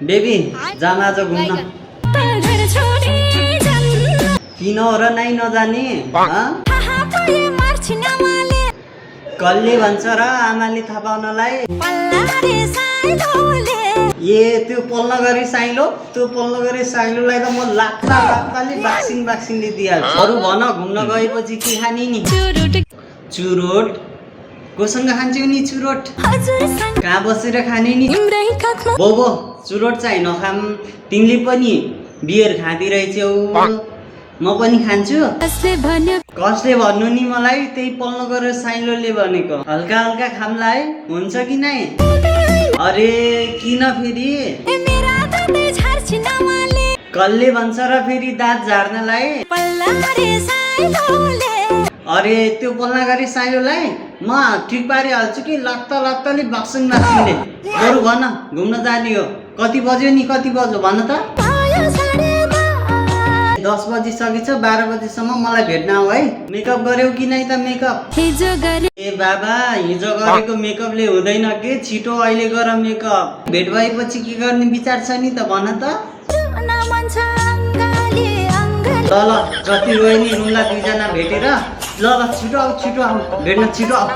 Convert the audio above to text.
baby जाम आज घुम्न किन हो र नाइ नजाने कसले भन्छ र आमाले थाहा पाउनलाई त्यो पल्न गरी साइलो त म लाखले बाक्सिङले दिइहाल्छु अरू भन घुम्न गएपछि के खाने नि चुरोट कोसँग खान्छौ नि चुरोट कहाँ बसेर खाने नि बोबो चुरोट चाहिँ नखाम तिमीले पनि बियर खाँदै रहेछौ म पनि खान्छु कसले भन्नु नि मलाई त्यही पल्न गरेर साइलोले भनेको हल्का हल्का खामलाई हुन्छ कि नै अरे किन फेरि कसले भन्छ र फेरि दाँत झार्नलाई अरे त्यो पल्न गरी साइलोलाई म ठिक पारिहाल्छु कि लत्तले बाक्सिङले बरु भन घुम्न जाने हो कति बज्यो भन त 10 बजिसकेछ 12 बजीसम्म मलाई भेट्न आऊ है मेकअप गर्यौ कि नै त मेकअप ए बाबा हिजो गरेको मेकअपले हुँदैन के छिटो अहिले गर मेकअप भेट भएपछि के गर्ने विचार छ नि त भन त ल जति रोए नि रुमला दुईजना भेटेर ल छिटो आऊ भेट्न छिटो आऊ